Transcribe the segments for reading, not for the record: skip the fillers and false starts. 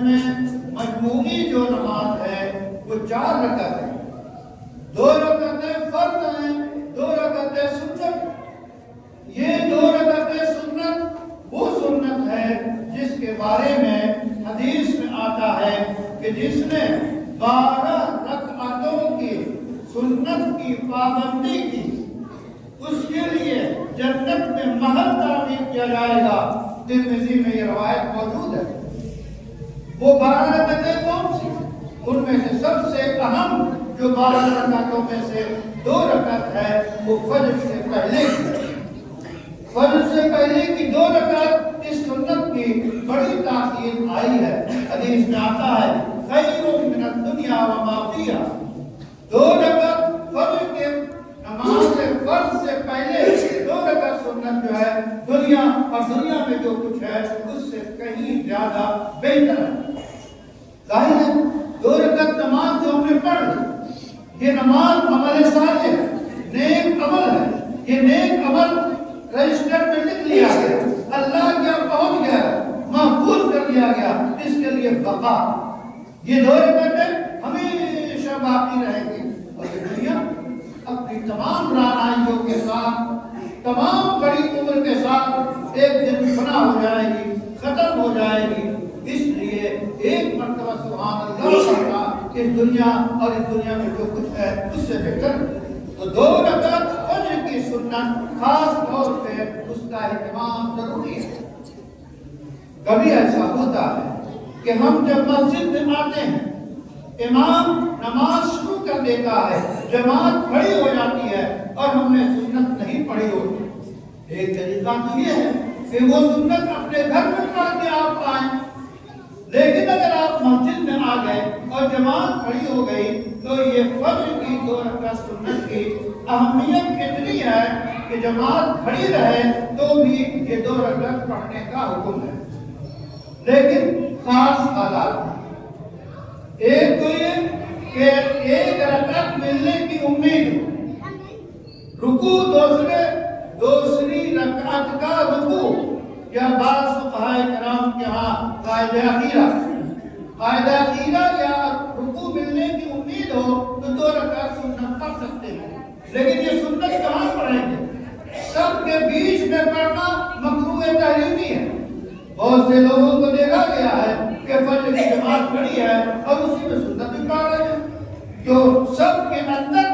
میں مجموعی جو نماز ہے وہ 4 رکعت ہے، 2 رکعتیں فرض ہیں، 2 رکعتیں سنت۔ یہ 2 رکعتیں سنت وہ سنت ہے جس کے بارے میں حدیث میں آتا ہے کہ جس نے 12 رکعتوں کی سنت کی پابندی کی اس کے لیے جنت میں محل تعمیر کیا جائے گا۔ ترمذی میں یہ روایت موجود ہے۔ وہ 12 رکعتیں کون سی؟ ان میں سے سب سے اہم جو 12 رکعتوں میں سے 2 رکعت ہے وہ فجر سے پہلے کی، فجر سے پہلے کی 2 رکعت اس سنت کی بڑی تاثیر آئی ہے۔ حدیث میں آتا ہے خیر من الدنیا وما فیہا، 2 رکعت فجر کے نماز فرض سے پہلے 2 رکعت سنت جو ہے دنیا اور دنیا میں جو کچھ ہے اس سے کہیں زیادہ بہتر ہے۔ ظاہر ہے 2 رکعت نماز جو ہم نے پڑھ لی، یہ نماز عمل صالح ہے، نیک عمل ہے۔ یہ نیک عمل رجسٹر میں لکھ لیا گیا، اللہ کیا پہنچ گیا، محفوظ کر لیا گیا، اس کے لیے بقا۔ یہ 2 رکعتیں ہمیشہ باقی رہیں گی اور یہ دنیا اپنی تمام رعنائیوں کے ساتھ، تمام بڑی عمر کے ساتھ ایک دن فنا ہو جائے گی، ختم ہو جائے گی۔ اس لیے ایک مرتبہ سبحان اللہ پڑھنا اس دنیا اور اس دنیا میں جو کچھ ہے اس سے بہتر۔ تو 2 رکعت فجر کی سنت خاص طور پہ اس کا اہتمام ضروری ہے۔ کبھی ایسا ہوتا ہے کہ ہم جب مسجد میں آتے ہیں، امام نماز شروع کر دیتا ہے، جماعت کھڑی ہو جاتی ہے اور ہم نے سنت نہیں پڑھی ہوتی۔ ایک طریقہ تو یہ ہے کہ وہ سنت اپنے گھر میں پڑھ کے آپ آئیں، لیکن اگر آپ مسجد میں آ گئے اور جماعت کھڑی ہو گئی تو یہ فجر کی 2 رکعت سنت کی اہمیت اتنی ہے کہ جماعت کھڑی رہے تو بھی یہ 2 رکعت پڑھنے کا حکم ہے، لیکن خاص حالات۔ ایک تو یہ کہ 1 رکعت ملنے کی امید، رکوع دوسری رکعت کا رکوع، یا بعض فقہائے کرام کے ہاں قاعدہ اخیرہ یا رکوع ملنے کی امید ہو تو 2 رکعت سنت پڑھ سکتے ہیں، لیکن یہ سنت کہاں پڑھیں گے؟ سب کے بیچ میں پڑھنا مکروہ تحریمی ہے۔ بہت سے لوگوں کو دیکھا گیا ہے کہ فجر کی جماعت کھڑی ہے اور اسی میں سنت بھی پڑھ رہے ہیں، جو سب کے اندر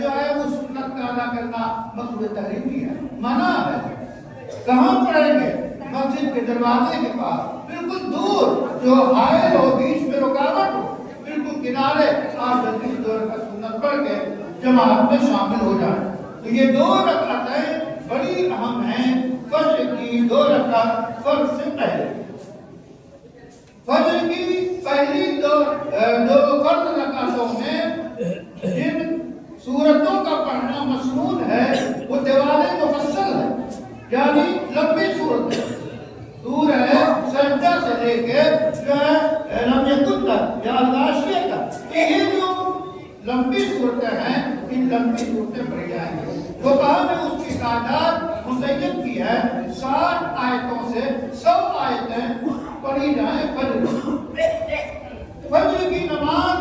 جو ہے وہ سنت کا ادا کرنا مکروہ تحریمی ہے، منع ہے۔ کہاں پڑھیں گے؟ مسجد کے دروازے کے پاس، بالکل دور، جو حائل ہو، بیچ میں رکاوٹ ہو، بالکل کنارے، آپ جلدی 2 رکعت سنت پڑھ کے جماعت میں شامل ہو جائیں۔ تو یہ 2 رکعتیں بڑی اہم ہیں فجر کی 2 رکعت فرض سے پہلے۔ فجر کی پہلی 2 فرض رکعتوں میں جن سورتوں کا پڑھنا مسنون ہے وہ دیوال مفصل ہے، یعنی لمبی صورت ہے۔ سورہ سجدہ سے لے کے جو ہے لم یکن تک یا غاشیہ تک، یہ جو لمبی صورتیں ہیں ان لمبی صورتیں پڑھی جائیں گی۔ فقہا نے اس کی تعداد متعین کی ہے، 60 آیتوں سے 100 آیتیں پڑھی جائیں فجر کی نماز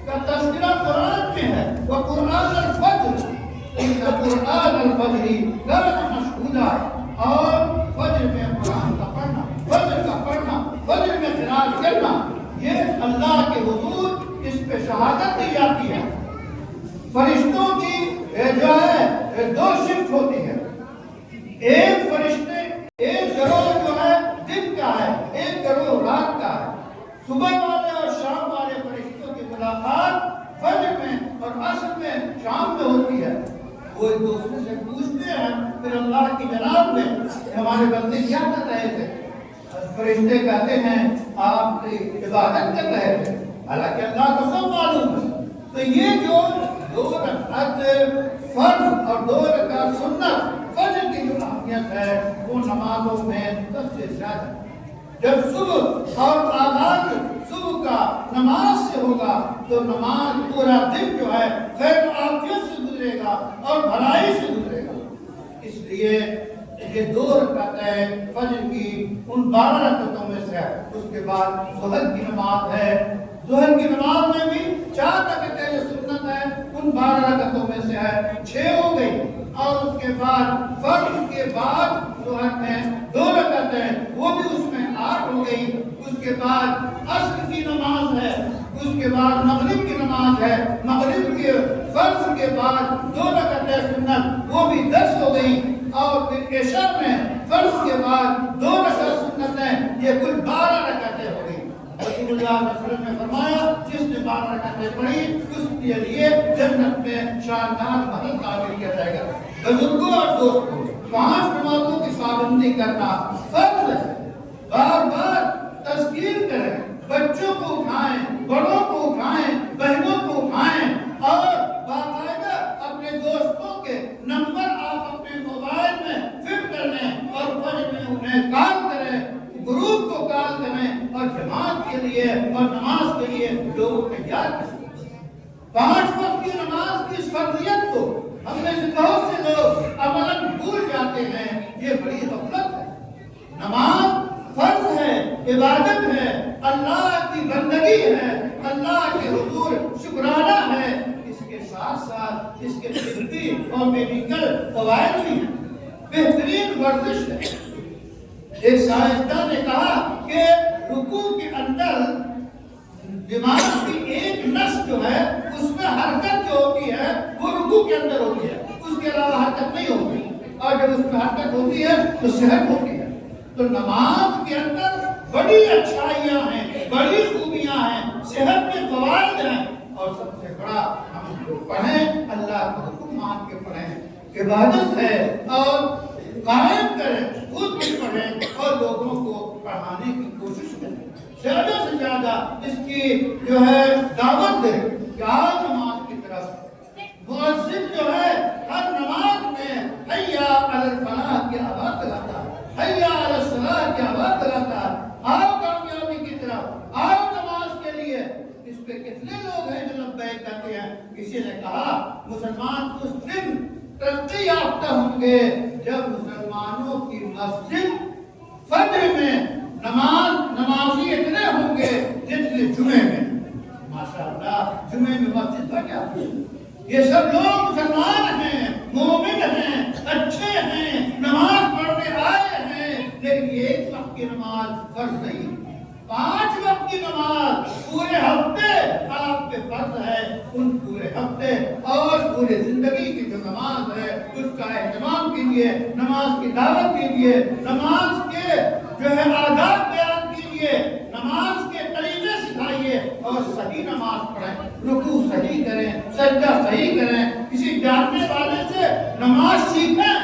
کا تذکرہ قرآن میں ہے، وَقُرْآنَ الْفَجْرِ إِنَّ قُرْآنَ الْفَجْرِ كَانَ مَشْهُودًا، اور فجر میں قرآن کا پڑھنا، فجر کا پڑھنا، فجر میں قرات کرنا، یہ اللہ کے حضور اس پہ شہادت دی جاتی ہے۔ فرشتوں کی جو ہے 2 شفٹ ہوتی ہے، ایک فرشتے، ایک گروہ جو ہے دن کا ہے، ایک گروہ رات کا ہے۔ صبح والے اور شام والے فرشتوں کی ملاقات فجر میں اور عصر میں، شام میں ہوتی ہے۔ وہ ایک دوسرے سے پوچھتے ہیں پھر اللہ کی جناب میں ہمارے بندے کیا کر رہے تھے؟ فرشتے کہتے ہیں آپ عبادت کر رہے تھے، حالانکہ اللہ کو سب معلوم ہے۔ تو یہ جو 2 رکعت فرض اور 2 رکعت سنت فجر کی جو اہمیت ہے وہ نمازوں میں سب سے زیادہ ہے۔ جب صبح اور آغاز صبح کا نماز سے ہوگا تو نماز پورا دن جو ہے خیر و عافیت سے گزرے گا اور بھلائی سے گزرے گا۔ اس لیے یہ 2 رکعتیں فجر کی ان 12 رکعتوں میں سے ہے. اس کے بعد ظہر کی نماز ہے. ظہر کی نماز میں بھی 4 رکعتیں جو سنت ہے ان 12 رکعتوں میں سے ہے 6 ہو گئی. اور اس کے بعد فرض کے بعد ظہر میں 2 رکعتیں وہ بھی اس میں 8 ہو گئی. اس کے بعد عصر کی نماز ہے. اس کے بعد مغرب کی نماز ہے. مغرب کے فرض کے بعد 2 رکعتیں سنت وہ بھی 10 ہو گئی. اور پھر عشاء میں فرض کے بعد 2 رکعت سنتیں یہ کل 12 رکعتیں ہو گئی. رسول اللہ صلی اللہ علیہ وسلم نے فرمایا جس نے 12 رکعتیں پڑھی اس کے لیے جنت میں شاندار محل تعمیر کیا جائے گا. بزرگوں اور دوستوں 5 نمازوں کی پابندی کرنا فرض ہے. بار بار تذکیر کریں. بچوں کو اٹھائیں, بڑوں کو اٹھائیں, بہنوں کو اٹھائیں اور باقاعدہ اپنے دوستوں کے نمبر آپ اپنے موبائل میں فٹ کر لیں اور فجر میں انہیں کال کریں, گروپ کو کال کریں اور جماعت کے لیے اور نماز کے لیے لوگوں کو یاد کریں. 5 وقت کی نماز کی اس فرضیت کو ہم میں سے بہت سے لوگ عملاً بھول جاتے ہیں. یہ بڑی غفلت ہے. نماز فرض ہے, عبادت ہے, اللہ کی بندگی ہے, اللہ کے حضور شکرانہ ہے. اس کے ساتھ ساتھ اس کے طبی اور میڈیکل فوائد بھی ہیں. بہترین ورزش ہے. ایک سائنسدان نے کہا کہ رکوع کے اندر دماغ کی ایک نس جو ہے اس میں حرکت جو ہوتی ہے وہ رکوع کے اندر ہوتی ہے, اس کے علاوہ حرکت نہیں ہوتی. اور جب اس میں حرکت ہوتی ہے تو صحت ہوتی ہے. تو نماز کے اندر بڑی اچھائیاں ہیں, بڑی خوبیاں ہیں, صحت کے فوائد ہیں. اور سب سے بڑا ہم پڑھیں, اللہ کا حکم مان کے پڑھیں. عبادت ہے اور قائم کریں, خود بھی پڑھیں اور لوگوں کو پڑھانے کی کوشش کریں. زیادہ سے زیادہ اس کی جو ہے دعوت دیں کہ آج نماز کی طرف مؤذن جو ہے ہر نماز میں حیا علی الفلاح کی آواز لگاتا ہے, حیا علی الصلاۃ کی آواز لگاتا ہے. آؤ کامیابی کی طرف, آؤ نماز کے لیے. اس پہ کتنے لوگ ہیں جو لبیک کہتے ہیں. کسی نے کہا مسلمان اس دن ترقی یافتہ ہوں گے جب مسلمانوں کی مسجد فجر میں نمازی اتنے ہوں گے جتنے جمعے میں. ماشاءاللہ جمعے میں مسجد بھر جاتی ہے. یہ سب لوگ مسلمان ہیں, مومن ہیں, اچھے ہیں, نماز پڑھنے آئے ہیں, لیکن یہ ایک وقت کی نماز فرض نہیں. 5 وقت کی نماز پورے ہفتے آپ پہ فرض ہے. ان پورے ہفتے اور پورے زندگی کی جو نماز ہے اس کا اہتمام کیجیے, نماز کی دعوت کیجیے, نماز کے جو ہے آداب بیان کیجیے, نماز کے طریقے سکھائیے اور صحیح نماز پڑھیں. رکوع صحیح کریں, سجدہ صحیح کریں. کسی جاننے والے سے نماز سیکھیں,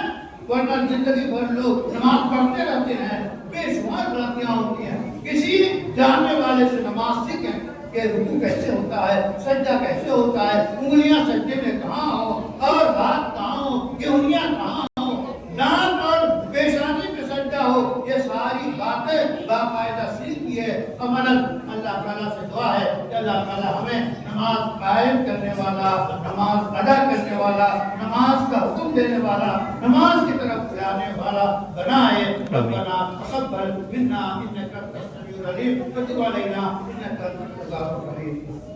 ورنہ زندگی بھر لوگ نماز پڑھتے رہتے ہیں, بے شمار غلطیاں ہوتی ہیں. کسی جاننے والے سے نماز سیکھیں کہ رکوع کیسے ہوتا ہے, سجدہ کیسے ہوتا ہے, انگلیاں سجدے میں کہاں ہو اور ہاتھ کہاں ہو, انگلیاں کہاں ہو, دانت اور پیشانی پہ سجدہ ہو. یہ ساری باتیں باقاعدہ سیکھیے. عملاً اللہ تعالیٰ سے دعا ہے کہ اللہ تعالیٰ ہمیں نماز قائم کرنے والا, نماز ادا کرنے والا, نماز کا حکم دینے والا, نماز کی طرف بلانے والا بنائے. ربنا تقبل منا انك انت السميع العليم وتب علينا انك انت التواب الرحيم.